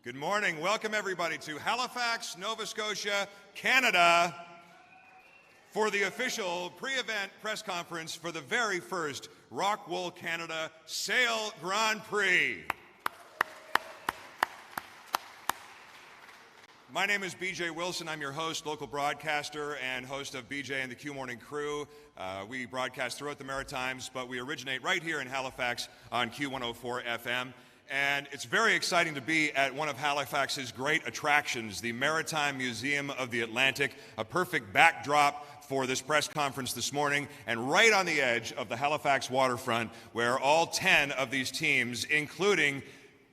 Good morning. Welcome, everybody, to Halifax, Nova Scotia, Canada, for the official pre-event press conference for the very first ROCKWOOL Canada Sail Grand Prix. My name is BJ Wilson. I'm your host, local broadcaster, and host of BJ and the Q Morning Crew. We broadcast throughout the Maritimes, but we originate right here in Halifax on Q104 FM. And it's very exciting to be at one of Halifax's great attractions, the Maritime Museum of the Atlantic, a perfect backdrop for this press conference this morning, and right on the edge of the Halifax waterfront, where all 10 of these teams, including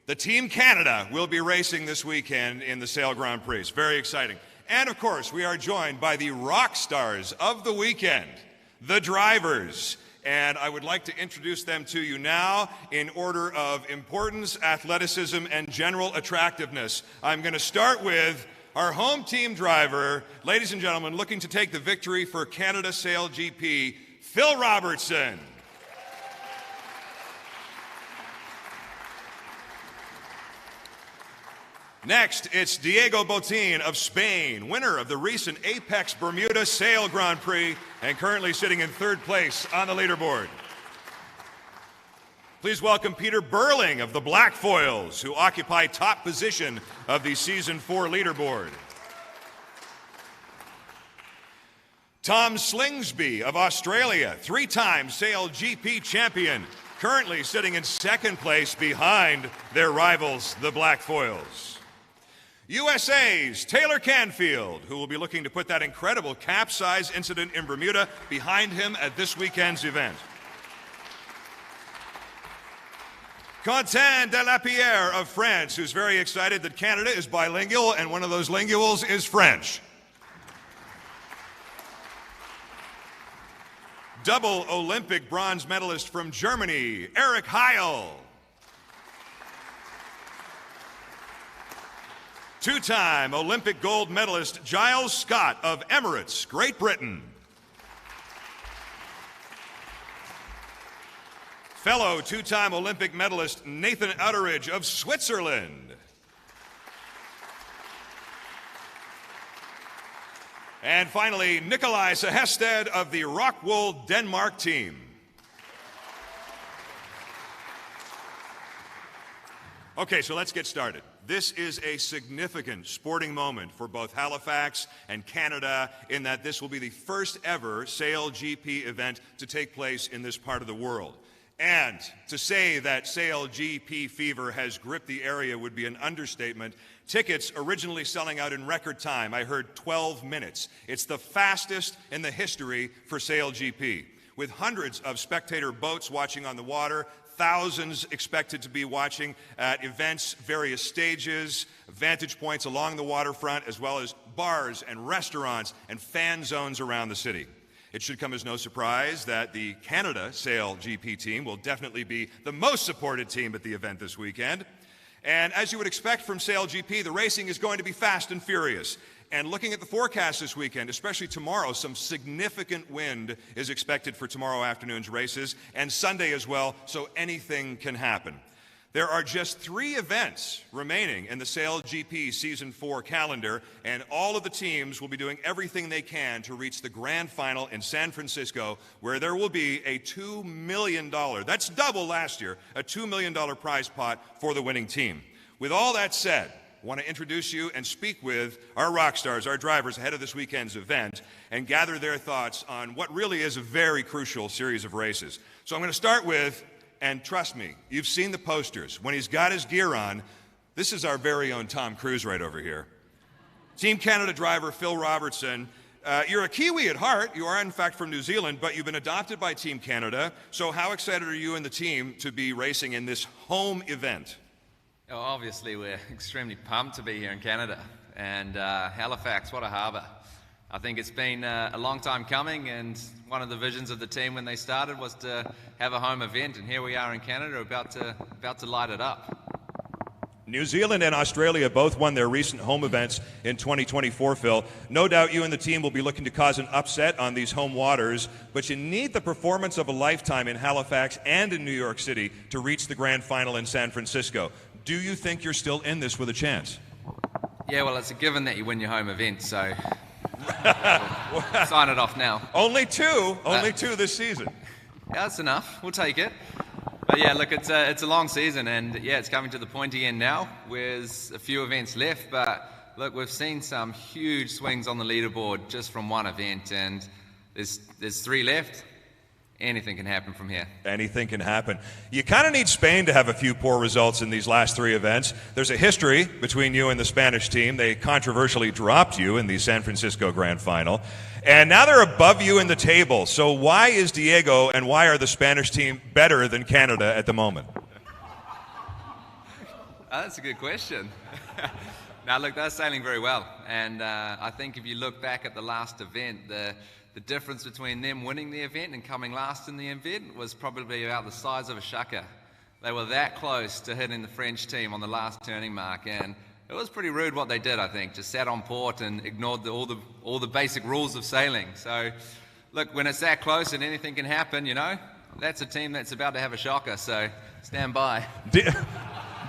the Team Canada, will be racing this weekend in the Sail Grand Prix. It's very exciting. And of course, we are joined by the rock stars of the weekend, the drivers. And I would like to introduce them to you now in order of importance, athleticism, and general attractiveness. I'm going to start with our home team driver, ladies and gentlemen, looking to take the victory for Canada SailGP, Phil Robertson. Next, it's Diego Botín of Spain, winner of the recent Apex Bermuda Sail Grand Prix and currently sitting in third place on the leaderboard. Please welcome Peter Burling of the Black Foils, who occupy top position of the Season 4 leaderboard. Tom Slingsby of Australia, three-time SailGP champion, currently sitting in second place behind their rivals, the Black Foils. USA's Taylor Canfield, who will be looking to put that incredible capsize incident in Bermuda behind him at this weekend's event. Quentin Delapierre of France, who's very excited that Canada is bilingual and one of those linguals is French. Double Olympic bronze medalist from Germany, Eric Heil. Two-time Olympic gold medalist Giles Scott of Emirates, Great Britain. Fellow two-time Olympic medalist Nathan Utteridge of Switzerland. And finally, Nikolai Sehested of the ROCKWOOL Denmark team. Okay, so let's get started. This is a significant sporting moment for both Halifax and Canada in that this will be the first ever SailGP event to take place in this part of the world. And to say that SailGP fever has gripped the area would be an understatement. Tickets originally selling out in record time. I heard 12 minutes. It's the fastest in the history for SailGP, with hundreds of spectator boats watching on the water, thousands expected to be watching at events, various stages, vantage points along the waterfront, as well as bars and restaurants and fan zones around the city. It should come as no surprise that the Canada SailGP team will definitely be the most supported team at the event this weekend. And as you would expect from SailGP, the racing is going to be fast and furious. And looking at the forecast this weekend, especially tomorrow, some significant wind is expected for tomorrow afternoon's races, and Sunday as well, so anything can happen. There are just 3 events remaining in the SailGP Season 4 calendar, and all of the teams will be doing everything they can to reach the grand final in San Francisco, where there will be a $2 million, that's double last year, a $2 million prize pot for the winning team. With all that said, I want to introduce you and speak with our rock stars, our drivers, ahead of this weekend's event and gather their thoughts on what really is a very crucial series of races. So I'm going to start with, and trust me, you've seen the posters. When he's got his gear on, this is our very own Tom Cruise right over here. Team Canada driver Phil Robertson. You're a Kiwi at heart. You are, in fact, from New Zealand, but you've been adopted by Team Canada. So how excited are you and the team to be racing in this home event? Oh, obviously, we're extremely pumped to be here in Canada, and Halifax, what a harbour. I think it's been a long time coming, and one of the visions of the team when they started was to have a home event, and here we are in Canada about to light it up. New Zealand and Australia both won their recent home events in 2024, Phil. No doubt you and the team will be looking to cause an upset on these home waters, but you need the performance of a lifetime in Halifax and in New York City to reach the grand final in San Francisco. Do you think you're still in this with a chance? Yeah, well, it's a given that you win your home event, so sign it off now. Only two this season. Yeah, that's enough. We'll take it. But yeah, look, it's a long season, and yeah, it's coming to the pointy end now. There's a few events left, but look, we've seen some huge swings on the leaderboard just from one event, and there's 3 left. Anything can happen from here. Anything can happen. You kind of need Spain to have a few poor results in these last 3 events. There's a history between you and the Spanish team. They controversially dropped you in the San Francisco Grand Final. And now they're above you in the table. So why is Diego and why are the Spanish team better than Canada at the moment? That's a good question. Now, look, they're sailing very well. And I think if you look back at the last event, the difference between them winning the event and coming last in the event was probably about the size of a shucker. They were that close to hitting the French team on the last turning mark, and it was pretty rude what they did, I think. Just sat on port and ignored all the basic rules of sailing. So, look, when it's that close and anything can happen, you know, that's a team that's about to have a shocker, so stand by.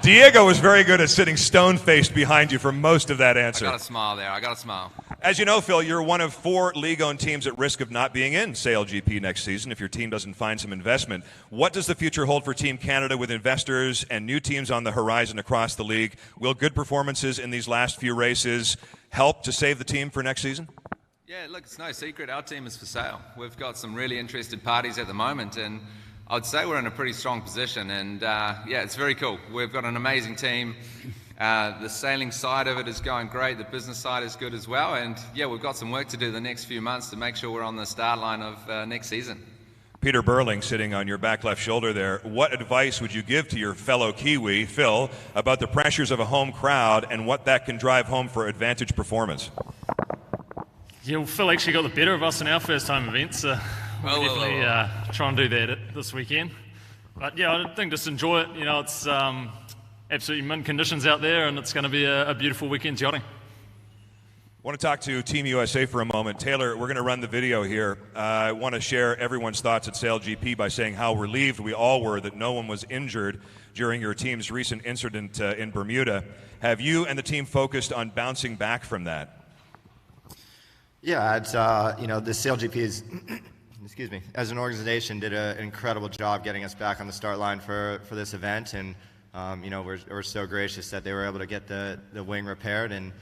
Diego was very good at sitting stone-faced behind you for most of that answer. I got a smile there. I got a smile. As you know, Phil, you're one of 4 league-owned teams at risk of not being in SailGP next season if your team doesn't find some investment. What does the future hold for Team Canada with investors and new teams on the horizon across the league? Will good performances in these last few races help to save the team for next season? Yeah, look, it's no secret. Our team is for sale. We've got some really interested parties at the moment, and I'd say we're in a pretty strong position, and yeah, it's very cool. We've got an amazing team. The sailing side of it is going great. The business side is good as well, and yeah, we've got some work to do the next few months to make sure we're on the start line of next season. Peter Burling sitting on your back left shoulder there. What advice would you give to your fellow Kiwi, Phil, about the pressures of a home crowd and what that can drive home for advantage performance? Yeah, well, Phil actually got the better of us in our first home event, so we'll definitely try and do that this weekend. But yeah, I think just enjoy it. You know, it's absolutely mint conditions out there, and it's going to be a beautiful weekend's yachting. I want to talk to Team USA for a moment. Taylor, we're going to run the video here. I want to share everyone's thoughts at SailGP by saying how relieved we all were that no one was injured during your team's recent incident in Bermuda. Have you and the team focused on bouncing back from that? Yeah, it's you know, the SailGP is, excuse me, as an organization did an incredible job getting us back on the start line for this event, and you know, we're so gracious that they were able to get the wing repaired, and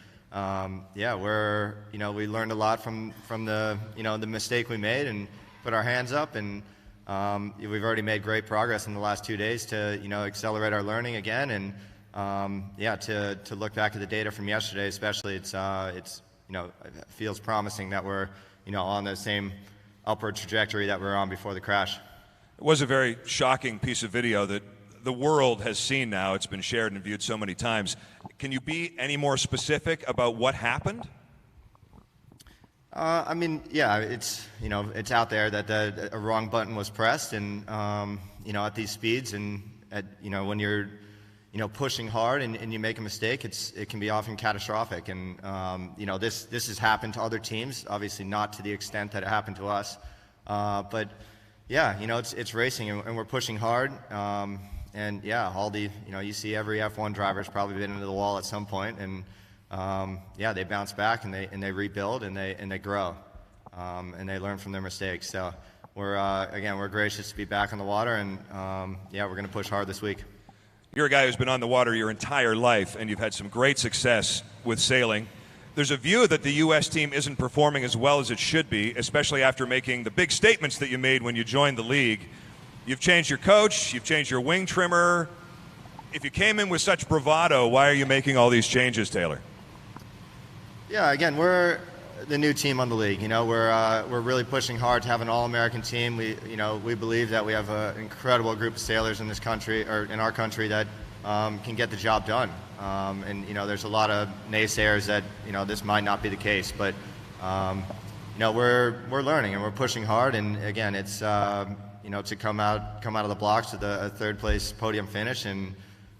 yeah, we learned a lot from the the mistake we made and put our hands up, and we've already made great progress in the last 2 days to accelerate our learning again, and yeah, to look back at the data from yesterday, especially, it's it feels promising that we're on the same upward trajectory that we were on before the crash. It was a very shocking piece of video that the world has seen now. It's been shared and viewed so many times. Can you be any more specific about what happened? I mean, yeah, it's out there that a wrong button was pressed, and at these speeds, and when you're pushing hard and you make a mistake, it can be often catastrophic. And this has happened to other teams, obviously not to the extent that it happened to us. But yeah, it's racing, and we're pushing hard. And yeah, all the you see every F1 driver's probably been into the wall at some point, and yeah, they bounce back and they rebuild and they grow, and they learn from their mistakes. So we're gracious to be back on the water, and yeah, we're going to push hard this week. You're a guy who's been on the water your entire life, and you've had some great success with sailing. There's a view that the U.S. team isn't performing as well as it should be, especially after making the big statements that you made when you joined the league. You've changed your coach, you've changed your wing trimmer. If you came in with such bravado, why are you making all these changes, Taylor? Yeah, again, we're the new team on the league. We're really pushing hard to have an all-American team. We believe that we have an incredible group of sailors in this country, or in our country, that can get the job done. And there's a lot of naysayers that this might not be the case, but we're learning and we're pushing hard. And again, it's to come out of the blocks with a third place podium finish in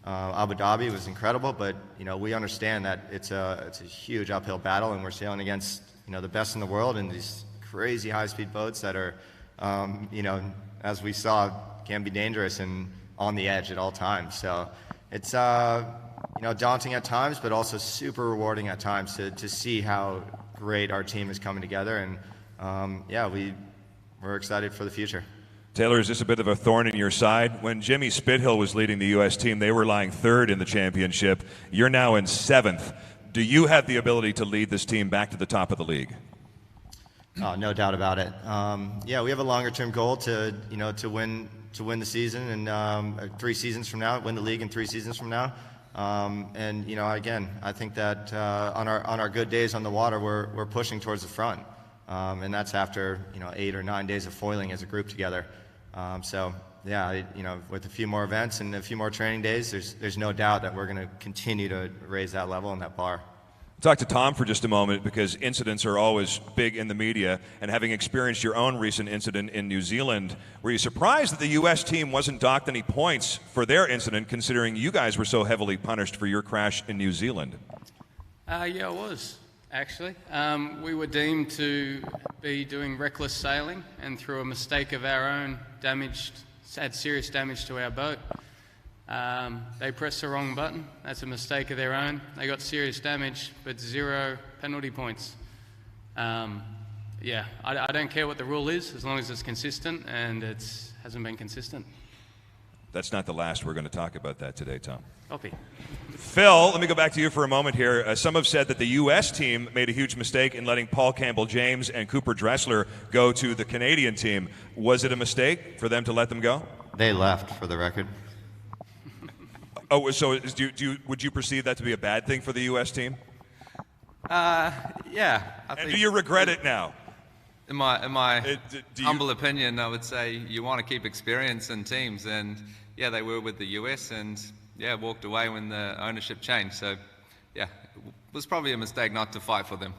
Abu Dhabi was incredible, but we understand that it's a huge uphill battle, and we're sailing against the best in the world in these crazy high-speed boats that are as we saw, can be dangerous and on the edge at all times. So it's daunting at times, but also super rewarding at times to see how great our team is coming together. And we're excited for the future. Taylor, is this a bit of a thorn in your side? When Jimmy Spithill was leading the U.S. team, they were lying third in the championship. You're now in seventh. Do you have the ability to lead this team back to the top of the league? Oh, no doubt about it. We have a longer-term goal to win the season and 3 seasons from now, win the league in 3 seasons from now. Again, I think that on our good days on the water, we're pushing towards the front, and that's after 8 or 9 days of foiling as a group together. With a few more events and a few more training days, there's no doubt that we're going to continue to raise that level and that bar. Talk to Tom for just a moment, because incidents are always big in the media, and having experienced your own recent incident in New Zealand, were you surprised that the U.S. team wasn't docked any points for their incident, considering you guys were so heavily punished for your crash in New Zealand? Yeah, I was, actually. We were deemed to be doing reckless sailing, and through a mistake of our own, had serious damage to our boat. They pressed the wrong button. That's a mistake of their own. They got serious damage, but 0 penalty points. I don't care what the rule is, as long as it's consistent, and it hasn't been consistent. That's not the last we're going to talk about that today, Tom. Copy. Phil, let me go back to you for a moment here. Some have said that the U.S. team made a huge mistake in letting Paul Campbell-James and Cooper Dressler go to the Canadian team. Was it a mistake for them to let them go? They left, for the record. Oh, so would you perceive that to be a bad thing for the U.S. team? Yeah. And do you regret it now? In my humble opinion, I would say you want to keep experience in teams, and they were with the US, and walked away when the ownership changed. So, it was probably a mistake not to fight for them.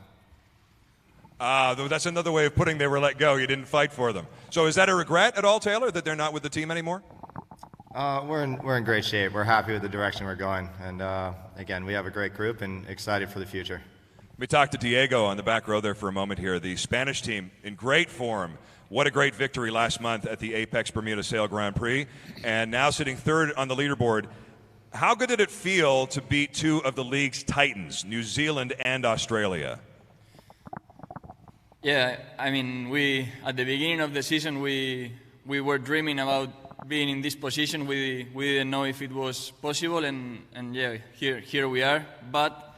That's another way of putting they were let go. You didn't fight for them. So is that a regret at all, Taylor, that they're not with the team anymore? We're in great shape. We're happy with the direction we're going, and again, we have a great group and excited for the future. We talked to Diego on the back row there for a moment here. The Spanish team in great form. What a great victory last month at the Apex Bermuda Sail Grand Prix, and now sitting third on the leaderboard. How good did it feel to beat 2 of the league's titans, New Zealand and Australia? Yeah, I mean, at the beginning of the season, we were dreaming about being in this position. We didn't know if it was possible, and here we are. But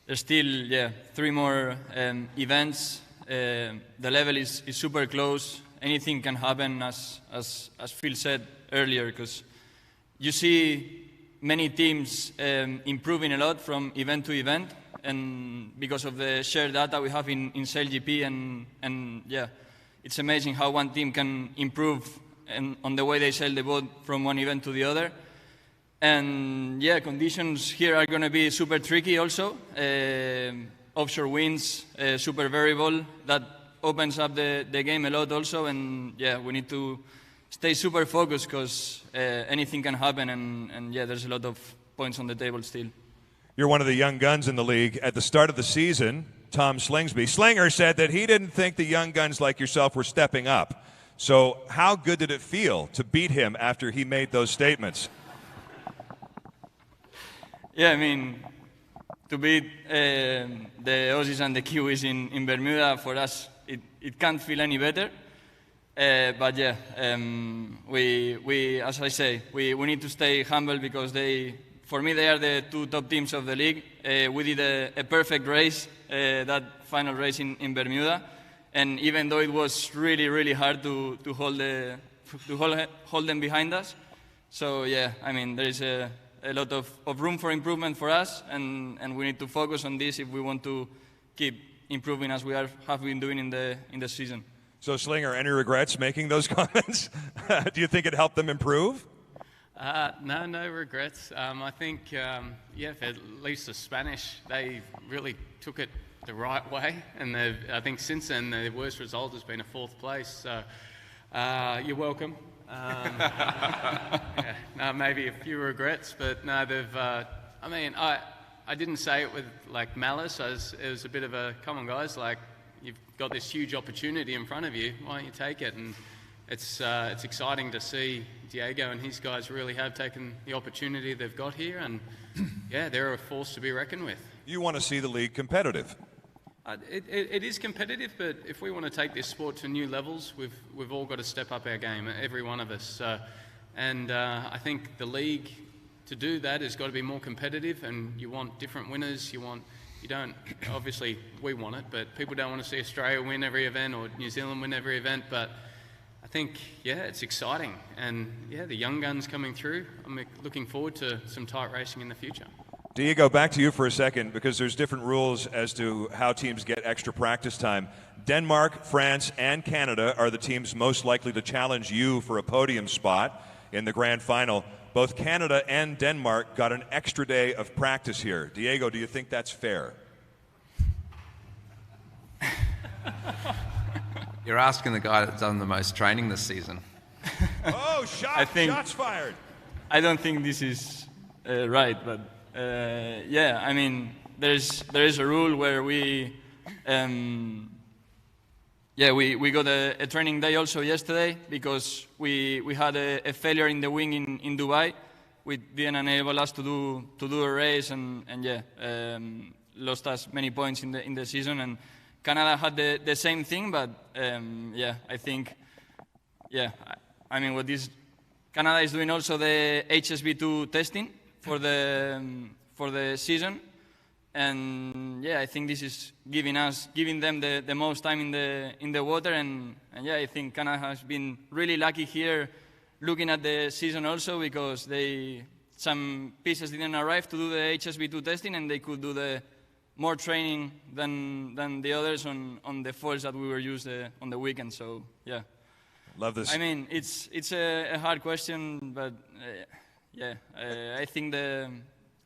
there's still 3 more events. The level is super close. Anything can happen, as Phil said earlier, because you see many teams improving a lot from event to event, and because of the shared data we have in SailGP, and it's amazing how one team can improve on the way they sail the boat from one event to the other. And conditions here are going to be super tricky also. Offshore winds, super variable. That opens up the game a lot also, and we need to stay super focused, because anything can happen, and there's a lot of points on the table still. You're one of the young guns in the league. At the start of the season, Tom Slinger said that he didn't think the young guns like yourself were stepping up. So how good did it feel to beat him after he made those statements? Yeah, I mean, to beat the Aussies and the Kiwis in Bermuda, for us, it can't feel any better. But we as I say, we need to stay humble, because for me, they are the 2 top teams of the league. We did a perfect race, that final race in Bermuda. And even though it was really, really hard to hold them behind us. So I mean, there is a lot of room for improvement for us, and we need to focus on this if we want to keep improving as we have been doing in the season. So Slinger, any regrets making those comments? Do you think it helped them improve? No regrets. I think, for at least the Spanish, they really took it the right way, and I think since then the worst result has been a 4th place. So you're welcome. Maybe a few regrets, but no, they've. I mean, I didn't say it with like malice. It was a bit of a, come on guys, like you've got this huge opportunity in front of you. Why don't you take it? And it's exciting to see Diego and his guys really have taken the opportunity they've got here, and yeah, they're a force to be reckoned with. You want to see the league competitive. It is competitive, but if we want to take this sport to new levels, we've all got to step up our game, every one of us. And I think the league, to do that, has got to be more competitive, and you want different winners. You don't, obviously we want it, but people don't want to see Australia win every event or New Zealand win every event. But I think, yeah, it's exciting. And yeah, the young guns coming through. I'm looking forward to some tight racing in the future. Diego, back to you for a second, because there's different rules as to how teams get extra practice time. Denmark, France, and Canada are the teams most likely to challenge you for a podium spot in the grand final. Both Canada and Denmark got an extra day of practice here. Diego, do you think that's fair? You're asking the guy that's done the most training this season. Oh, shots fired. I don't think this is right, but yeah, I mean, there is a rule where we got a training day also yesterday because we had a failure in the wing in Dubai. We didn't enable us to do a race and lost us many points in the season. And Canada had the same thing, but I think I mean what this Canada is doing also the HSV2 testing for the season. And yeah, I think this is giving them the most time in the water, and I think Canada has been really lucky here, looking at the season also, because some pieces didn't arrive to do the HSV2 testing, and they could do the more training than the others on the foils that we were used on the weekend. So yeah, love this. I mean, it's a hard question, but I think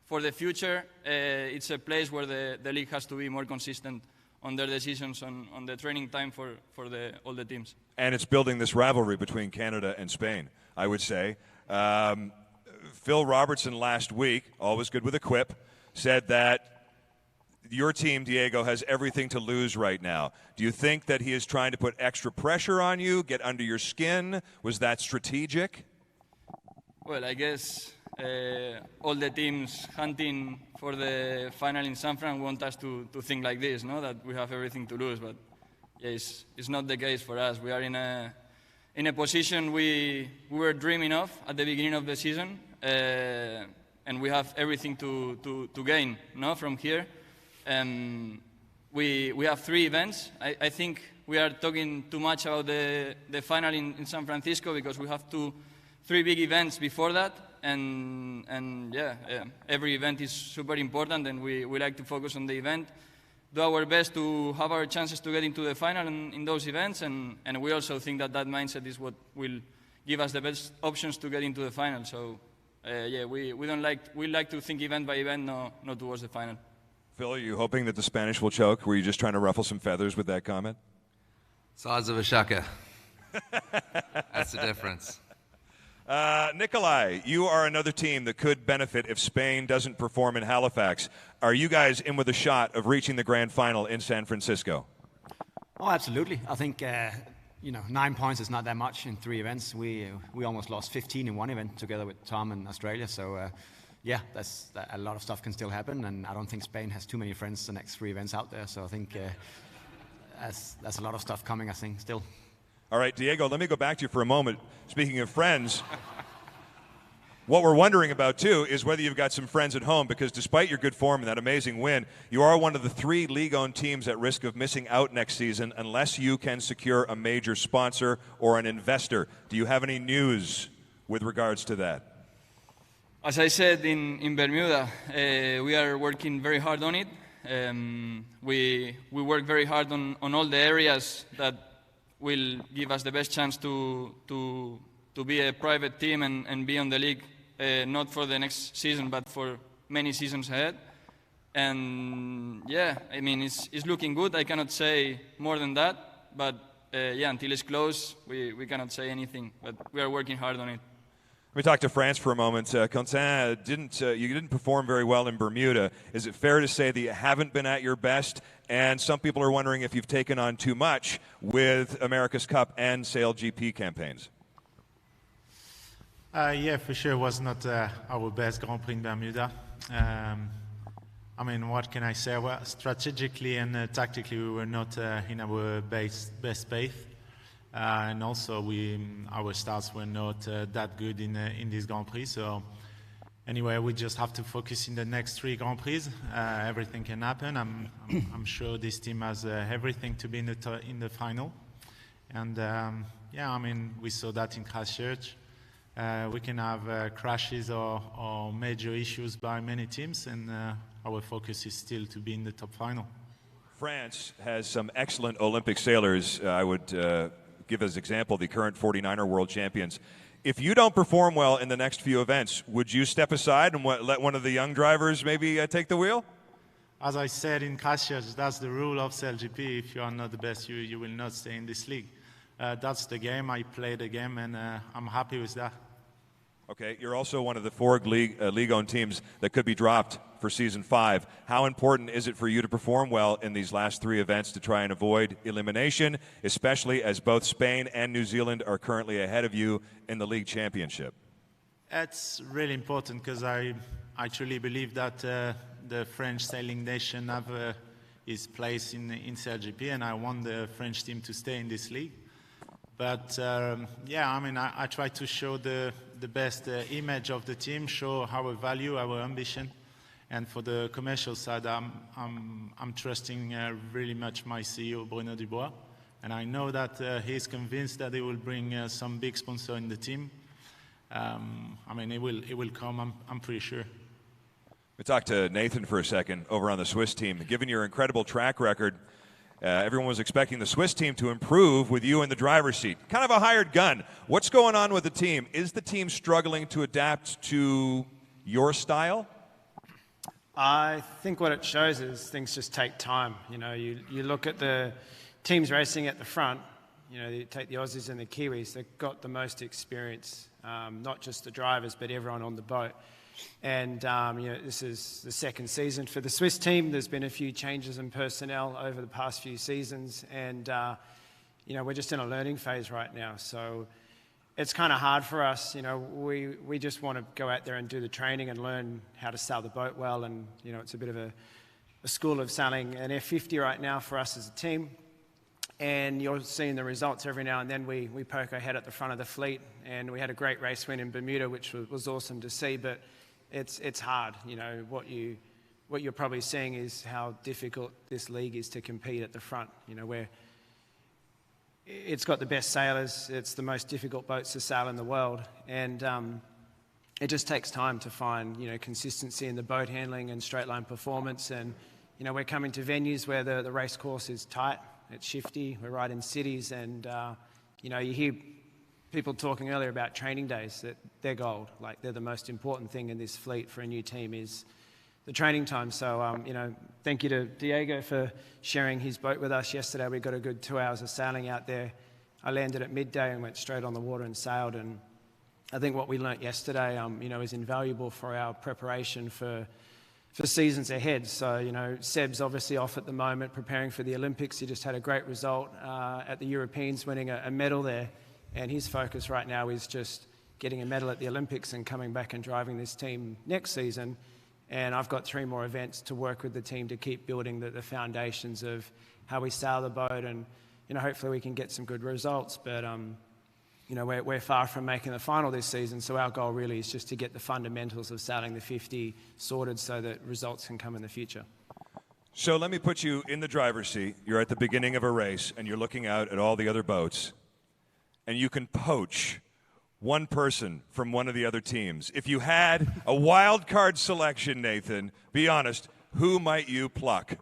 for the future, it's a place where the league has to be more consistent on their decisions on the training time for all the teams. And it's building this rivalry between Canada and Spain, I would say. Phil Robertson last week, always good with a quip, said that your team, Diego, has everything to lose right now. Do you think that he is trying to put extra pressure on you, get under your skin? Was that strategic? Well, I guess all the teams hunting for the final in San Fran want us to think like this, no? That we have everything to lose, but yeah, it's not the case for us. We are in a position we were dreaming of at the beginning of the season, and we have everything to gain, no, from here. We have 3 events. I think we are talking too much about the final in San Francisco, because we have 3 big events before that. And every event is super important, and we like to focus on the event, do our best to have our chances to get into the final in those events, and we also think that mindset is what will give us the best options to get into the final. So we like to think event by event, not towards the final. Phil, are you hoping that the Spanish will choke? Were you just trying to ruffle some feathers with that comment? Size of a shaka. That's the difference. Nikolai, you are another team that could benefit if Spain doesn't perform in Halifax. Are you guys in with a shot of reaching the grand final in San Francisco? Oh, absolutely. I think 9 points is not that much in 3 events. We almost lost 15 in 1 event together with Tom in Australia. So that's a lot of stuff can still happen, and I don't think Spain has too many friends the next 3 events out there. So I think that's a lot of stuff coming, I think, still. All right, Diego, let me go back to you for a moment. Speaking of friends, what we're wondering about, too, is whether you've got some friends at home, because despite your good form and that amazing win, you are one of the 3 league-owned teams at risk of missing out next season unless you can secure a major sponsor or an investor. Do you have any news with regards to that? As I said in Bermuda, we are working very hard on it. We work very hard on all the areas that will give us the best chance to be a private team and be on the league, not for the next season, but for many seasons ahead. And I mean, it's looking good. I cannot say more than that, but until it's close, we cannot say anything. But we are working hard on it. Let me talk to France for a moment. Quentin, you didn't perform very well in Bermuda. Is it fair to say that you haven't been at your best? And some people are wondering if you've taken on too much with America's Cup and SailGP campaigns. Yeah, for sure, it was not our best Grand Prix in Bermuda. I mean, what can I say? Well, strategically and tactically, we were not in our best pace. And also, our starts were not that good in this Grand Prix. So anyway, we just have to focus in the next 3 Grand Prix. Everything can happen. I'm sure this team has everything to be in the final. And yeah, I mean, we saw that in Christchurch. We can have crashes or major issues by many teams, and our focus is still to be in the top final. France has some excellent Olympic sailors. I would give as example the current 49er world champions. If you don't perform well in the next few events, would you step aside and let one of the young drivers maybe take the wheel? As I said in Christchurch, that's the rule of SailGP. If you are not the best, you will not stay in this league. That's the game. I play the game, and I'm happy with that. Okay, you're also one of the 4 league-owned teams that could be dropped for Season 5. How important is it for you to perform well in these last 3 events to try and avoid elimination, especially as both Spain and New Zealand are currently ahead of you in the League Championship? It's really important because I truly believe that the French sailing nation have its place in SailGP, and I want the French team to stay in this league. But yeah, I mean, I try to show the best image of the team, show our value, our ambition, and for the commercial side, I'm trusting really much my CEO Bruno Dubois, and I know that he's convinced that he will bring some big sponsor in the team. I mean, it will come. I'm pretty sure. We talked to Nathan for a second over on the Swiss team. Given your incredible track record, everyone was expecting the Swiss team to improve with you in the driver's seat. Kind of a hired gun. What's going on with the team? Is the team struggling to adapt to your style? I think what it shows is things just take time. You know, you look at the teams racing at the front, you know, you take the Aussies and the Kiwis, they've got the most experience, not just the drivers, but everyone on the boat. And, you know, this is the second season for the Swiss team. There's been a few changes in personnel over the past few seasons. And, you know, we're just in a learning phase right now. So it's kind of hard for us. You know, we just want to go out there and do the training and learn how to sail the boat well. And, you know, it's a bit of a school of sailing an F50 right now for us as a team. And you're seeing the results every now and then. We poke our head at the front of the fleet. And we had a great race win in Bermuda, which was awesome to see. But it's hard. You know, what you're probably seeing is how difficult this league is to compete at the front. You know, where it's got the best sailors, it's the most difficult boats to sail in the world, and it just takes time to find, you know, consistency in the boat handling and straight line performance. And you know, we're coming to venues where the race course is tight, it's shifty. We're right in cities, and you know, you hear people talking earlier about training days, that they're gold. Like, they're the most important thing in this fleet for a new team is the training time. So, you know, thank you to Diego for sharing his boat with us yesterday. We got a good 2 hours of sailing out there. I landed at midday and went straight on the water and sailed. And I think what we learnt yesterday, you know, is invaluable for our preparation for seasons ahead. So, you know, Seb's obviously off at the moment, preparing for the Olympics. He just had a great result at the Europeans, winning a medal there. And his focus right now is just getting a medal at the Olympics and coming back and driving this team next season. And I've got 3 more events to work with the team to keep building the foundations of how we sail the boat. And, you know, hopefully we can get some good results. But, you know, we're far from making the final this season. So our goal really is just to get the fundamentals of sailing the 50 sorted so that results can come in the future. So let me put you in the driver's seat. You're at the beginning of a race and you're looking out at all the other boats. And you can poach one person from one of the other teams. If you had a wild card selection, Nathan, be honest, who might you pluck?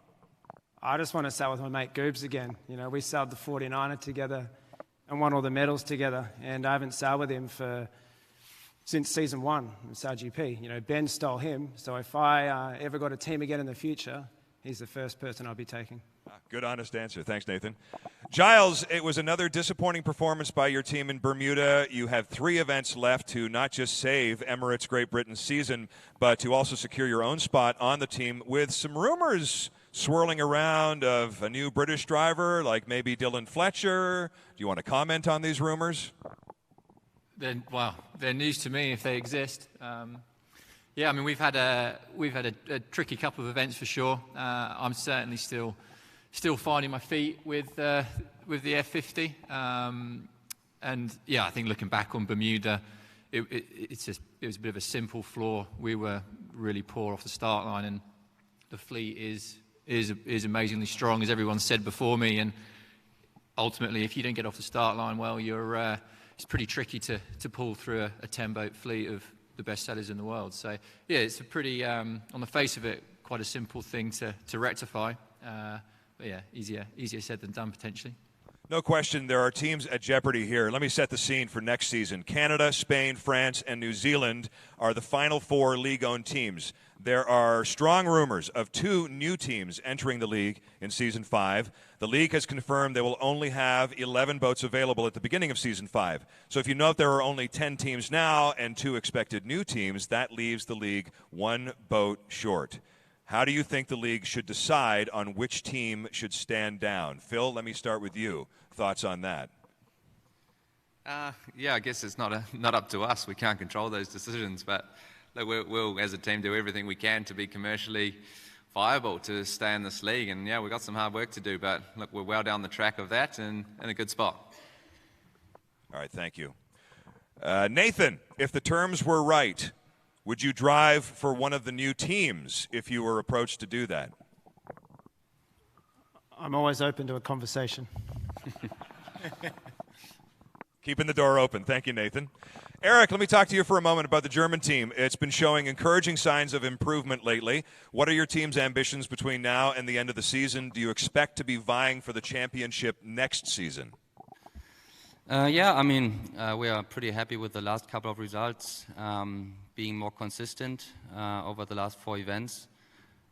I just want to sail with my mate Goobs again. You know, we sailed the 49er together and won all the medals together. And I haven't sailed with him since season 1 in SailGP. You know, Ben stole him. So if I ever got a team again in the future, he's the first person I'll be taking. Good, honest answer. Thanks, Nathan. Giles, it was another disappointing performance by your team in Bermuda. You have 3 events left to not just save Emirates Great Britain's season, but to also secure your own spot on the team, with some rumors swirling around of a new British driver, like maybe Dylan Fletcher. Do you want to comment on these rumors? They're news to me if they exist. Yeah, I mean, we've had a tricky couple of events for sure. I'm certainly still finding my feet with the F50, and yeah, I think looking back on Bermuda, it was a bit of a simple flaw. We were really poor off the start line, and the fleet is amazingly strong, as everyone said before me. And ultimately, if you don't get off the start line well, it's pretty tricky to pull through a 10-boat fleet of the best sailors in the world. So yeah, it's a pretty, on the face of it, quite a simple thing to rectify. But yeah, easier said than done, potentially. No question, there are teams at jeopardy here. Let me set the scene for next season. Canada, Spain, France, and New Zealand are the final 4 league-owned teams. There are strong rumors of 2 new teams entering the league in Season 5. The league has confirmed they will only have 11 boats available at the beginning of Season 5. So if you note there are only 10 teams now and 2 expected new teams, that leaves the league 1 boat short. How do you think the league should decide on which team should stand down? Phil, let me start with you. Thoughts on that? Yeah, I guess it's not up to us. We can't control those decisions, but look, we'll, as a team, do everything we can to be commercially viable to stay in this league. And yeah, we've got some hard work to do, but look, we're well down the track of that and in a good spot. All right, thank you. Nathan, if the terms were right, would you drive for one of the new teams if you were approached to do that? I'm always open to a conversation. Keeping the door open. Thank you, Nathan. Eric, let me talk to you for a moment about the German team. It's been showing encouraging signs of improvement lately. What are your team's ambitions between now and the end of the season? Do you expect to be vying for the championship next season? Yeah, I mean, we are pretty happy with the last couple of results, being more consistent over the last 4 events.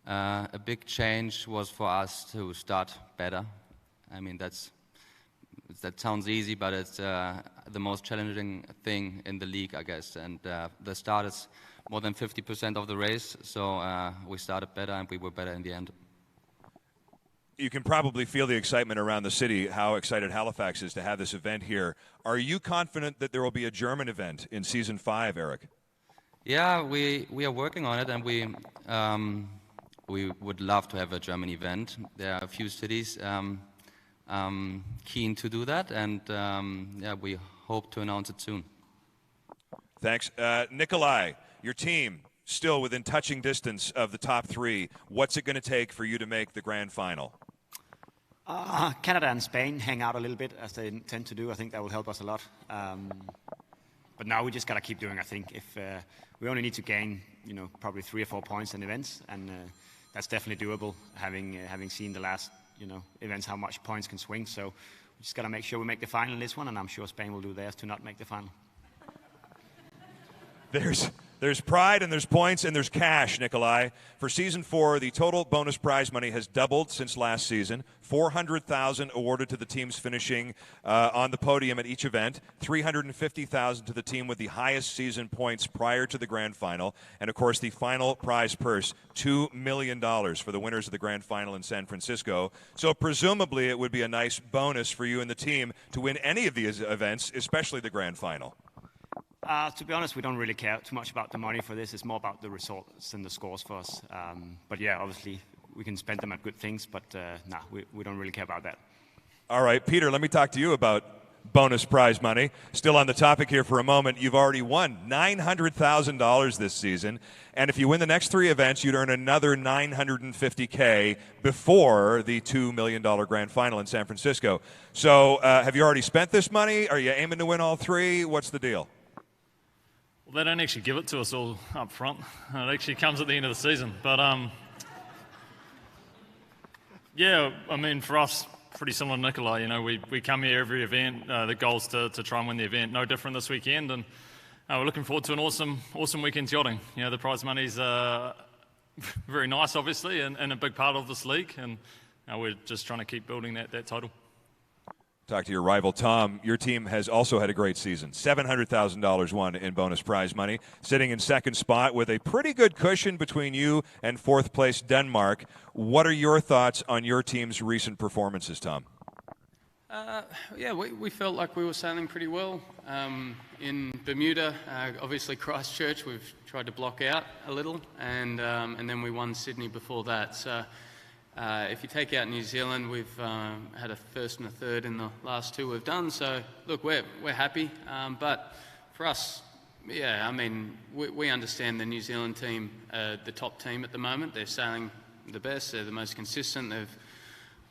A big change was for us to start better. I mean, that sounds easy, but it's the most challenging thing in the league, I guess. And the start is more than 50% of the race, so we started better and we were better in the end. You can probably feel the excitement around the city, how excited Halifax is to have this event here. Are you confident that there will be a German event in Season 5, Eric? Yeah, we are working on it, and we would love to have a German event. There are a few cities keen to do that, and yeah, we hope to announce it soon. Thanks. Nikolai, your team still within touching distance of the top 3. What's it going to take for you to make the grand final? Canada and Spain hang out a little bit, as they tend to do. I think that will help us a lot. But now we just got to keep doing, I think. If we only need to gain, probably 3 or 4 points in events, and that's definitely doable, having seen the last, events, how much points can swing. So we just got to make sure we make the final in this one, and I'm sure Spain will do theirs to not make the final. There's pride, and there's points, and there's cash, Nikolai. For Season 4, the total bonus prize money has doubled since last season. $400,000 awarded to the teams finishing on the podium at each event. $350,000 to the team with the highest season points prior to the grand final. And, of course, the final prize purse, $2 million for the winners of the grand final in San Francisco. So presumably it would be a nice bonus for you and the team to win any of these events, especially the grand final. To be honest, we don't really care too much about the money for this. It's more about the results and the scores for us. But yeah, obviously, we can spend them at good things, but we don't really care about that. All right, Peter, let me talk to you about bonus prize money. Still on the topic here for a moment, you've already won $900,000 this season, and if you win the next 3 events, you'd earn another $950K before the $2 million grand final in San Francisco. So have you already spent this money? Are you aiming to win all 3? What's the deal? Well, they don't actually give it to us all up front. It actually comes at the end of the season. But, yeah, I mean, for us, pretty similar to Nikolai. We come here every event. The goal's to try and win the event. No different this weekend. And we're looking forward to an awesome weekend yachting. The prize money's very nice, obviously, and a big part of this league. And we're just trying to keep building that total. Talk to your rival, Tom. Your team has also had a great season. $700,000 won in bonus prize money, sitting in second spot with a pretty good cushion between you and fourth place Denmark. What are your thoughts on your team's recent performances, Tom? Yeah, we felt like we were sailing pretty well. In Bermuda, obviously Christchurch, we've tried to block out a little, and then we won Sydney before that. So if you take out New Zealand, we've had a first and a third in the last two we've done. So look, we're happy. But for us, yeah, I mean, we understand the New Zealand team, the top team at the moment. They're sailing the best. They're the most consistent. They've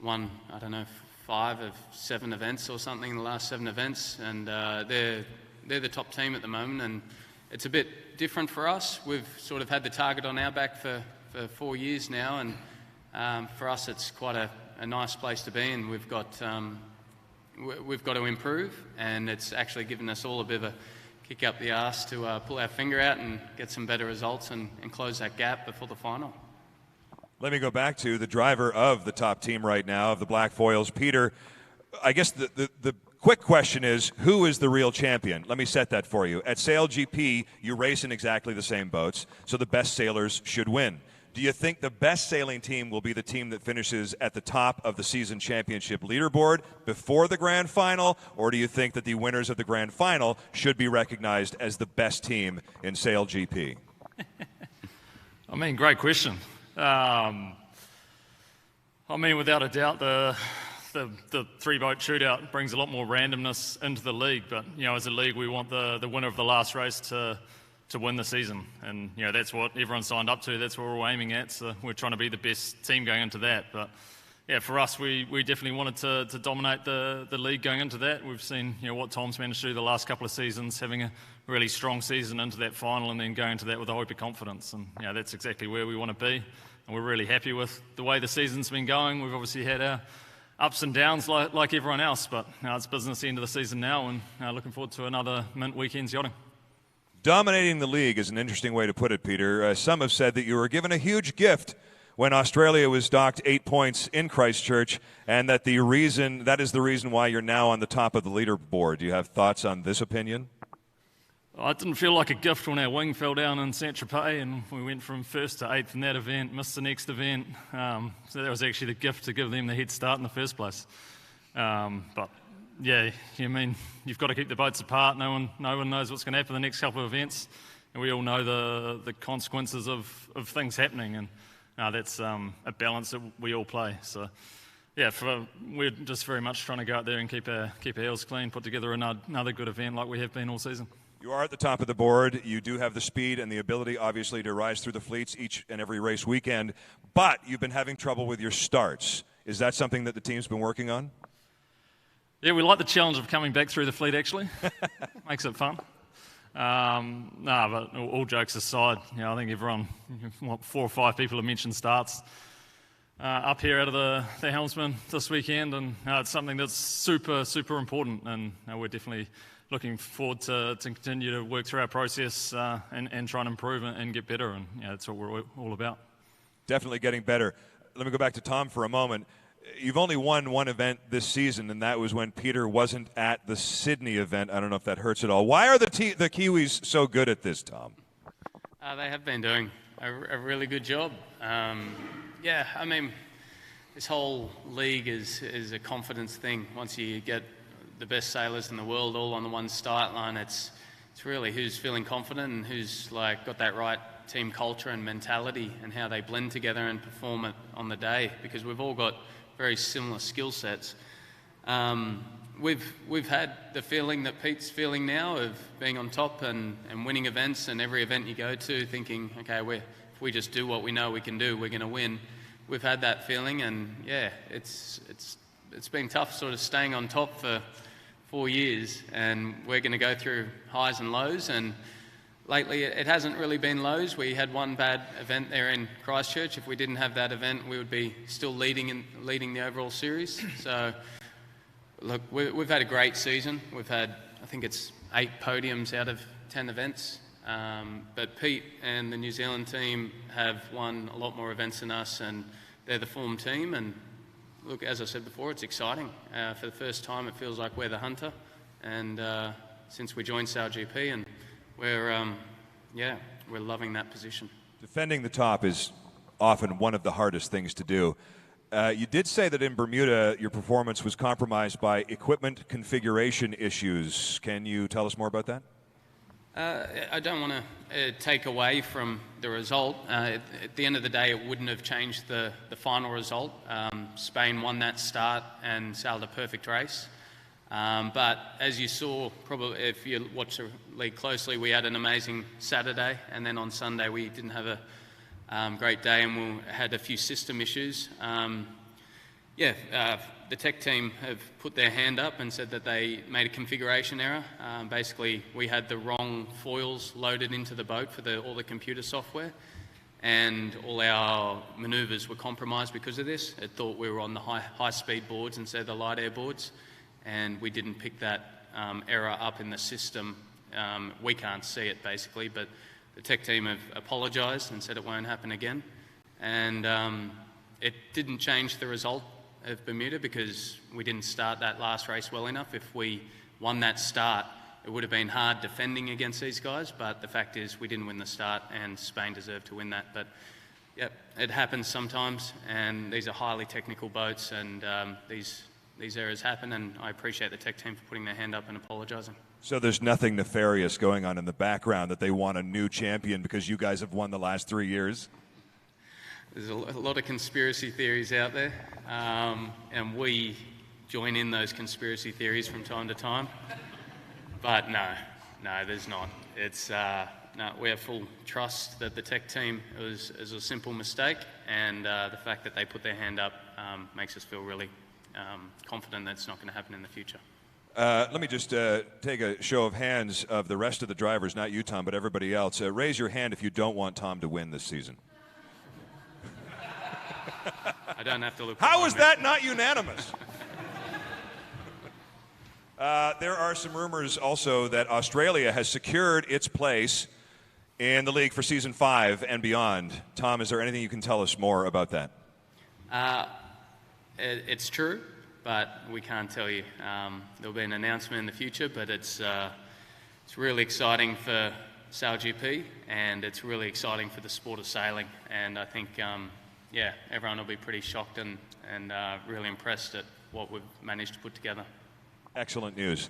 won, I don't know, 5 of 7 events or something in the last 7 events, and they're the top team at the moment. And it's a bit different for us. We've sort of had the target on our back for 4 years now, and for us, it's quite a nice place to be in. We've got to improve, and it's actually given us all a bit of a kick up the arse to pull our finger out and get some better results and close that gap before the final. Let me go back to the driver of the top team right now, of the Black Foils, Peter. I guess the quick question is, who is the real champion? Let me set that for you. At SailGP, you race in exactly the same boats, so the best sailors should win. Do you think the best sailing team will be the team that finishes at the top of the season championship leaderboard before the grand final, or do you think that the winners of the grand final should be recognized as the best team in SailGP? I mean, great question. I mean, without a doubt, the 3-boat shootout brings a lot more randomness into the league. But as a league, we want the winner of the last race to win the season, and that's what everyone signed up to. That's what we're aiming at. So we're trying to be the best team going into that. But yeah, for us, we definitely wanted to dominate the league going into that. We've seen what Tom's managed to do the last couple of seasons, having a really strong season into that final, and then going into that with a hope of confidence. And that's exactly where we want to be. And we're really happy with the way the season's been going. We've obviously had our ups and downs like everyone else, but it's business end of the season now, and looking forward to another mint weekend's yachting. Dominating the league is an interesting way to put it, Peter. Some have said that you were given a huge gift when Australia was docked 8 points in Christchurch, and that is the reason why you're now on the top of the leaderboard. Do you have thoughts on this opinion? Well, it didn't feel like a gift when our wing fell down in Saint-Tropez, and we went from 1st to 8th in that event, missed the next event. So that was actually the gift to give them the head start in the first place. But yeah, I mean, you've got to keep the boats apart. No one knows what's going to happen in the next couple of events, and we all know the consequences of things happening, and that's a balance that we all play. So yeah, we're just very much trying to go out there and keep our heels clean, put together another good event like we have been all season. You are at the top of the board. You do have the speed and the ability, obviously, to rise through the fleets each and every race weekend, but you've been having trouble with your starts. Is that something that the team's been working on? Yeah, we like the challenge of coming back through the fleet, actually. Makes it fun. But all jokes aside, I think everyone, 4 or 5 people have mentioned starts up here out of the helmsman this weekend, and it's something that's super, super important, and we're definitely looking forward to continue to work through our process and try and improve and get better, and that's what we're all about. Definitely getting better. Let me go back to Tom for a moment. You've only won one event this season, and that was when Peter wasn't at the Sydney event. I don't know if that hurts at all. Why are the Kiwis so good at this, Tom? They have been doing a really good job. Yeah, I mean, this whole league is a confidence thing. Once you get the best sailors in the world all on the one start line, it's really who's feeling confident and who's got that right team culture and mentality, and how they blend together and perform it on the day, because we've all got very similar skill sets. We've had the feeling that Pete's feeling now of being on top and winning events, and every event you go to thinking, okay, if we just do what we know we can do, we're going to win. We've had that feeling, and yeah, it's been tough sort of staying on top for 4 years, and we're going to go through highs and lows, and lately it hasn't really been lows. We had one bad event there in Christchurch. If we didn't have that event, we would be still leading the overall series. So look, we've had a great season. We've had, I think it's 8 podiums out of 10 events, but Pete and the New Zealand team have won a lot more events than us, and they're the form team, and look, as I said before, it's exciting. For the first time, it feels like we're the hunter, and since we joined SailGP, and we're loving that position. Defending the top is often one of the hardest things to do. You did say that in Bermuda your performance was compromised by equipment configuration issues. Can you tell us more about that? I don't want to take away from the result. At the end of the day, it wouldn't have changed the final result. Spain won that start and sailed a perfect race. But as you saw, probably if you watch the league closely, we had an amazing Saturday, and then on Sunday we didn't have a great day, and we had a few system issues. The tech team have put their hand up and said that they made a configuration error. Basically, we had the wrong foils loaded into the boat for all the computer software, and all our manoeuvres were compromised because of this. It thought we were on the high-speed boards instead of the light air boards, and we didn't pick that error up in the system. We can't see it, basically, but the tech team have apologised and said it won't happen again. And it didn't change the result of Bermuda because we didn't start that last race well enough. If we won that start, it would have been hard defending against these guys, but the fact is we didn't win the start, and Spain deserved to win that. But yep, it happens sometimes, and these are highly technical boats, and these errors happen, and I appreciate the tech team for putting their hand up and apologising. So there's nothing nefarious going on in the background that they want a new champion because you guys have won the last 3 years? There's a lot of conspiracy theories out there, and we join in those conspiracy theories from time to time. But no, there's not. It's we have full trust that the tech team is a simple mistake, and the fact that they put their hand up makes us feel really confident that it's not going to happen in the future. Let me just take a show of hands of the rest of the drivers, not you, Tom, but everybody else. Raise your hand if you don't want Tom to win this season. I don't have to look. How is that not unanimous? There are some rumors also that Australia has secured its place in the league for season 5 and beyond. Tom, is there anything you can tell us more about that? It's true, but we can't tell you. There'll be an announcement in the future, but it's really exciting for SailGP, and it's really exciting for the sport of sailing. And I think, everyone will be pretty shocked and really impressed at what we've managed to put together. Excellent news.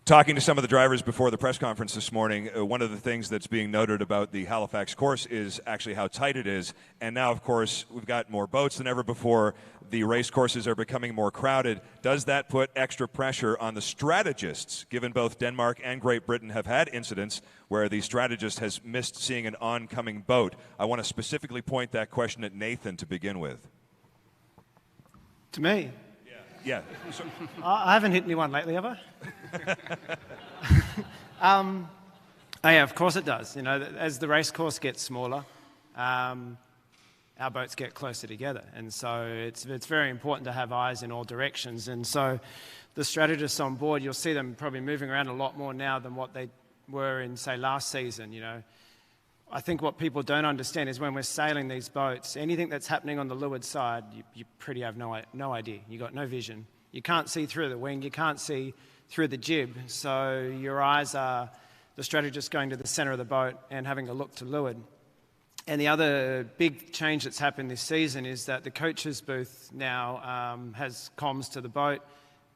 Talking to some of the drivers before the press conference this morning, one of the things that's being noted about the Halifax course is actually how tight it is. And now, of course, we've got more boats than ever before. The race courses are becoming more crowded. Does that put extra pressure on the strategists, given both Denmark and Great Britain have had incidents where the strategist has missed seeing an oncoming boat? I want to specifically point that question at Nathan to begin with. To me? Yeah. So, I haven't hit anyone lately, have I? Yeah, of course it does. You know, as the race course gets smaller, our boats get closer together, and so it's very important to have eyes in all directions. And so, the strategists on board, you'll see them probably moving around a lot more now than what they were in, say, last season. You know, I think what people don't understand is when we're sailing these boats, anything that's happening on the leeward side, you pretty have no idea. You got no vision. You can't see through the wing. You can't see through the jib. So your eyes are the strategist going to the centre of the boat and having a look to leeward. And the other big change that's happened this season is that the coaches' booth now has comms to the boat.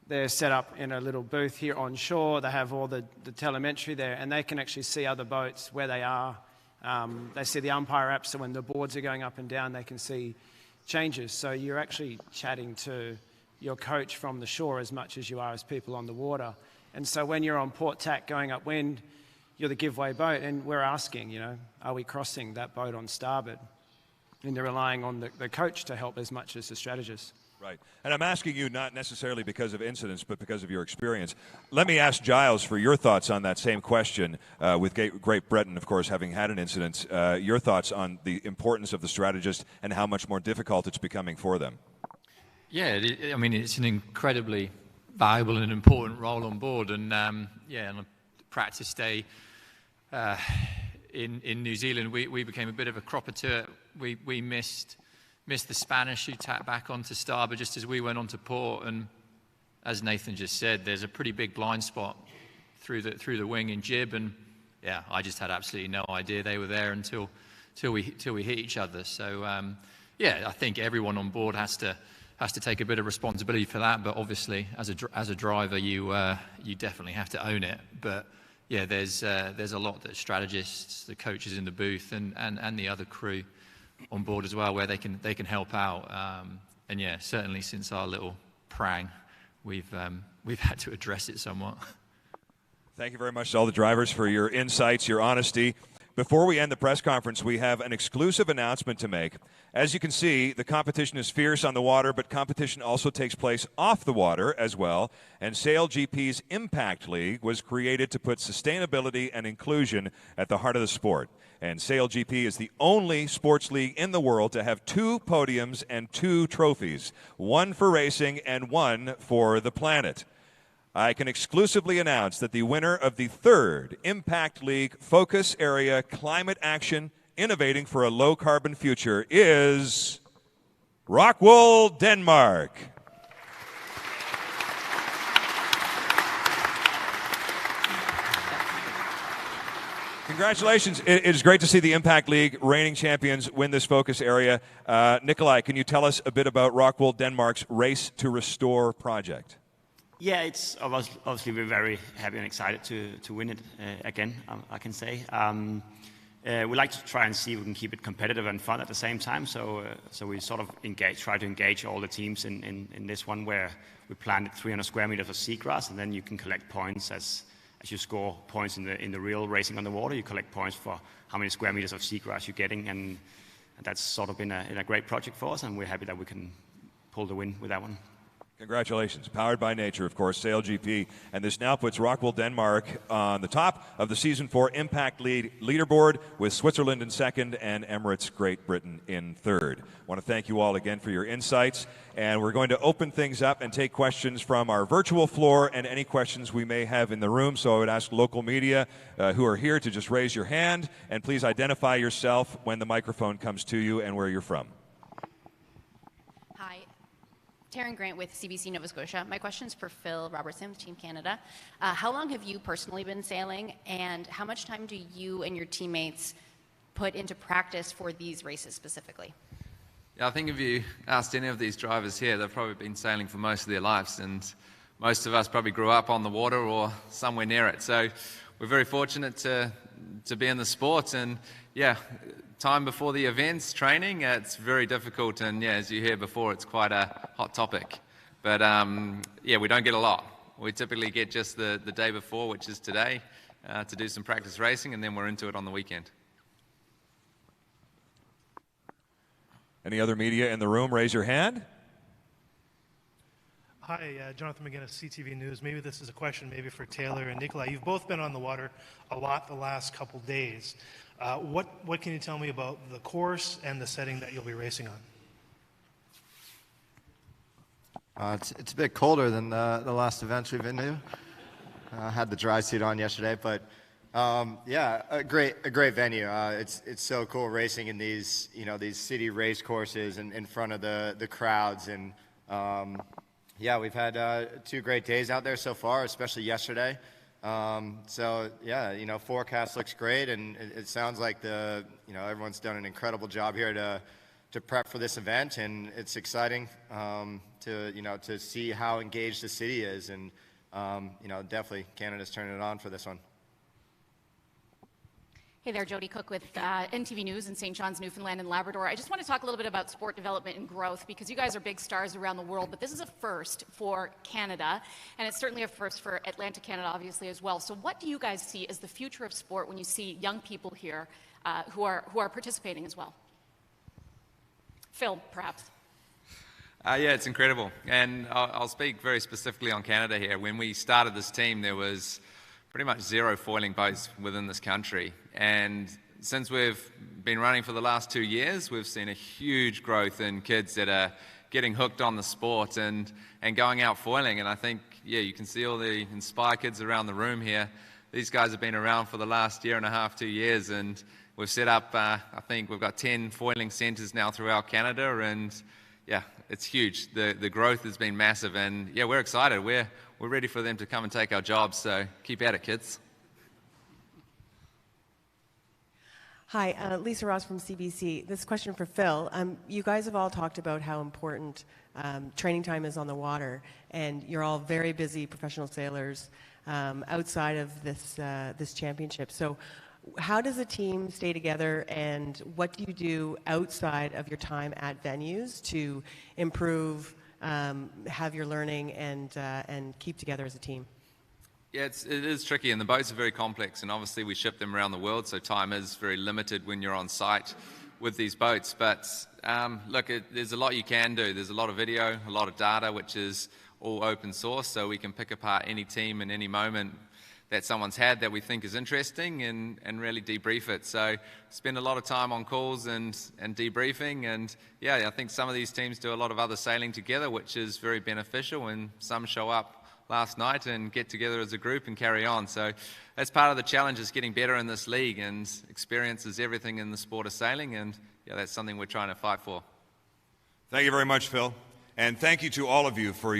They're set up in a little booth here on shore. They have all the telemetry there, and they can actually see other boats where they are. They see the umpire app, so when the boards are going up and down, they can see changes. So you're actually chatting to your coach from the shore as much as you are as people on the water. And so when you're on port tack going upwind, you're the giveaway boat, and we're asking, you know, are we crossing that boat on starboard? And they're relying on the coach to help as much as the strategist. Right. And I'm asking you not necessarily because of incidents, but because of your experience. Let me ask Giles for your thoughts on that same question, with Great Britain, of course, having had an incident. Your thoughts on the importance of the strategist and how much more difficult it's becoming for them. Yeah, I mean, it's an incredibly valuable and important role on board. And, on a practice day in New Zealand, we became a bit of a cropper to it. We missed missed the Spanish who tapped back onto starboard just as we went onto port. And as Nathan just said, there's a pretty big blind spot through the wing and jib. And yeah, I just had absolutely no idea they were there until we hit each other. So yeah, I think everyone on board has to take a bit of responsibility for that. But obviously, as a driver, you definitely have to own it. But yeah, there's a lot that strategists, the coaches in the booth, and the other crew on board as well, where they can help out. And yeah, certainly since our little prang, we've had to address it somewhat. Thank you very much to all the drivers for your insights, your honesty. Before we end the press conference, we have an exclusive announcement to make. As you can see, the competition is fierce on the water, but competition also takes place off the water as well. And SailGP's Impact League was created to put sustainability and inclusion at the heart of the sport. And SailGP is the only sports league in the world to have 2 podiums and 2 trophies, one for racing and one for the planet. I can exclusively announce that the winner of the 3rd Impact League Focus Area Climate Action Innovating for a Low Carbon Future is ROCKWOOL, Denmark. Congratulations. It is great to see the Impact League reigning champions win this focus area. Nikolai, can you tell us a bit about ROCKWOOL Denmark's Race to Restore project? Yeah, it's obviously we're very happy and excited to win it again, I can say. We like to try and see if we can keep it competitive and fun at the same time, so we sort of try to engage all the teams in this one, where we planted 300 square meters of seagrass, and then you can collect points as you score points in the real racing on the water. You collect points for how many square meters of seagrass you're getting, and that's sort of been a great project for us, and we're happy that we can pull the win with that one. Congratulations. Powered by nature, of course, SailGP. And this now puts ROCKWOOL Denmark on the top of the Season 4 Impact leaderboard, with Switzerland in 2nd and Emirates Great Britain in 3rd. I want to thank you all again for your insights. And we're going to open things up and take questions from our virtual floor and any questions we may have in the room. So I would ask local media who are here to just raise your hand, and please identify yourself when the microphone comes to you and where you're from. Taryn Grant with CBC Nova Scotia. My question's for Phil Robertson with Team Canada. How long have you personally been sailing, and how much time do you and your teammates put into practice for these races specifically? Yeah, I think if you asked any of these drivers here, they've probably been sailing for most of their lives, and most of us probably grew up on the water or somewhere near it. So we're very fortunate to be in the sport, and yeah, time before the events, training, it's very difficult, and yeah, as you hear before, it's quite a hot topic. But yeah, we don't get a lot. We typically get just the day before, which is today, to do some practice racing, and then we're into it on the weekend. Any other media in the room? Raise your hand. Hi, Jonathan McGinnis, CTV News. Maybe this is a question maybe for Taylor and Nikolai. You've both been on the water a lot the last couple days. What can you tell me about the course and the setting that you'll be racing on? It's a bit colder than the last events we've been to. I had the dry suit on yesterday, but yeah, a great venue. It's so cool racing in these these city race courses and in front of the crowds, and yeah, we've had 2 great days out there so far, especially yesterday. So yeah, forecast looks great, and it sounds like everyone's done an incredible job here to prep for this event, and it's exciting to see how engaged the city is, and definitely Canada's turning it on for this one. Hey there, Jody Cook with NTV News in St. John's, Newfoundland and Labrador. I just want to talk a little bit about sport development and growth, because you guys are big stars around the world, but this is a first for Canada, and it's certainly a first for Atlantic Canada, obviously, as well. So what do you guys see as the future of sport when you see young people here who are participating as well? Phil, perhaps. Yeah, it's incredible. And I'll speak very specifically on Canada here. When we started this team, there was pretty much 0 foiling boats within this country. And since we've been running for the last 2 years, we've seen a huge growth in kids that are getting hooked on the sport and going out foiling. And I think, yeah, you can see all the Inspire kids around the room here. These guys have been around for the last 1.5 years, 2 years, and we've set up, I think we've got 10 foiling centres now throughout Canada, and yeah, it's huge. The growth has been massive, and yeah, we're excited. We're ready for them to come and take our jobs, so keep at it, kids. Hi, Lisa Ross from CBC. This question for Phil. You guys have all talked about how important training time is on the water, and you're all very busy professional sailors outside of this championship. So how does a team stay together, and what do you do outside of your time at venues to improve, have your learning, and keep together as a team? Yeah, it is tricky, and the boats are very complex, and obviously we ship them around the world, so time is very limited when you're on site with these boats. But look, there's a lot you can do. There's a lot of video, a lot of data, which is all open source, so we can pick apart any team in any moment that someone's had that we think is interesting and really debrief it. So spend a lot of time on calls and debriefing, and yeah, I think some of these teams do a lot of other sailing together, which is very beneficial, and some show up last night and get together as a group and carry on. So that's part of the challenge, is getting better in this league, and experience is everything in the sport of sailing, and yeah, that's something we're trying to fight for. Thank you very much, Phil. And thank you to all of you for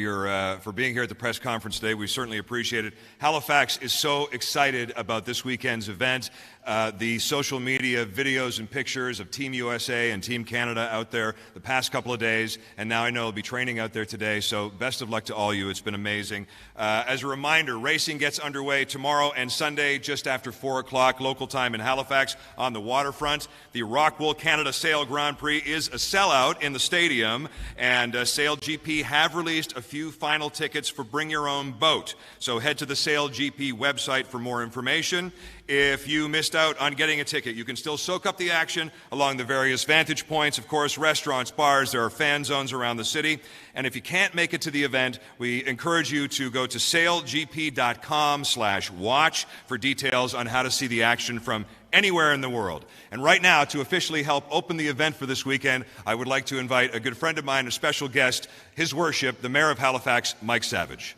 being here at the press conference today. We certainly appreciate it. Halifax is so excited about this weekend's event. The social media videos and pictures of Team USA and Team Canada out there the past couple of days, and now I know they'll be training out there today, so best of luck to all you. It's been amazing. As a reminder, racing gets underway tomorrow and Sunday just after 4 o'clock local time in Halifax on the waterfront. The ROCKWOOL Canada Sail Grand Prix is a sellout in the stadium, and SailGP have released a few final tickets for Bring Your Own Boat. So head to the SailGP website for more information. If you missed out on getting a ticket, you can still soak up the action along the various vantage points. Of course, restaurants, bars, there are fan zones around the city. And if you can't make it to the event, we encourage you to go to sailgp.com/watch for details on how to see the action from anywhere in the world. And right now, to officially help open the event for this weekend, I would like to invite a good friend of mine, a special guest, His Worship, the Mayor of Halifax, Mike Savage.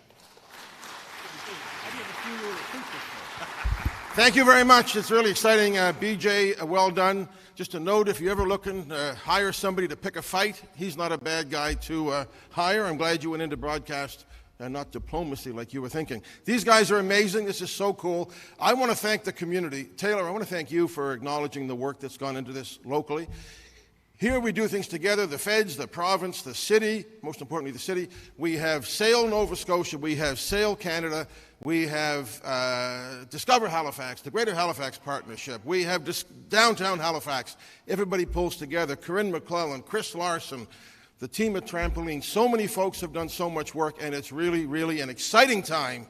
Thank you very much. It's really exciting. BJ, well done. Just a note, if you're ever looking to hire somebody to pick a fight, he's not a bad guy to hire. I'm glad you went into broadcast and not diplomacy like you were thinking. These guys are amazing. This is so cool. I want to thank the community. Taylor, I want to thank you for acknowledging the work that's gone into this locally. Here we do things together, the feds, the province, the city, most importantly the city. We have Sail Nova Scotia, we have Sail Canada, we have Discover Halifax, the Greater Halifax Partnership, we have Downtown Halifax. Everybody pulls together. Corinne McClellan, Chris Larson, the team at Trampoline. So many folks have done so much work, and it's really, really an exciting time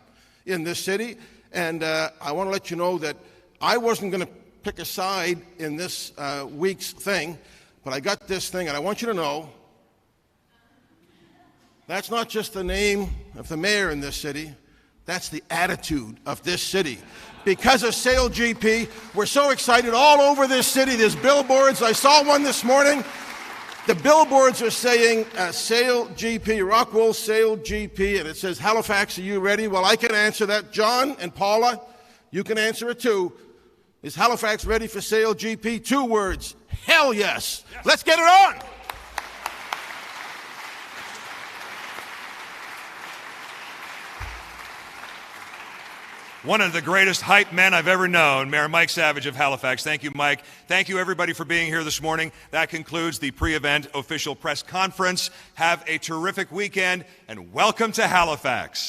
in this city. And I want to let you know that I wasn't going to pick a side in this week's thing, but I got this thing, and I want you to know that's not just the name of the mayor in this city, that's the attitude of this city. Because of SailGP, we're so excited all over this city. There's billboards. I saw one this morning. The billboards are saying SailGP, ROCKWOOL SailGP, and it says, Halifax, are you ready? Well, I can answer that. John and Paula, you can answer it too. Is Halifax ready for SailGP? 2 words. Hell yes. Let's get it on. One of the greatest hype men I've ever known, Mayor Mike Savage of Halifax. Thank you, Mike. Thank you, everybody, for being here this morning. That concludes the pre-event official press conference. Have a terrific weekend, and welcome to Halifax.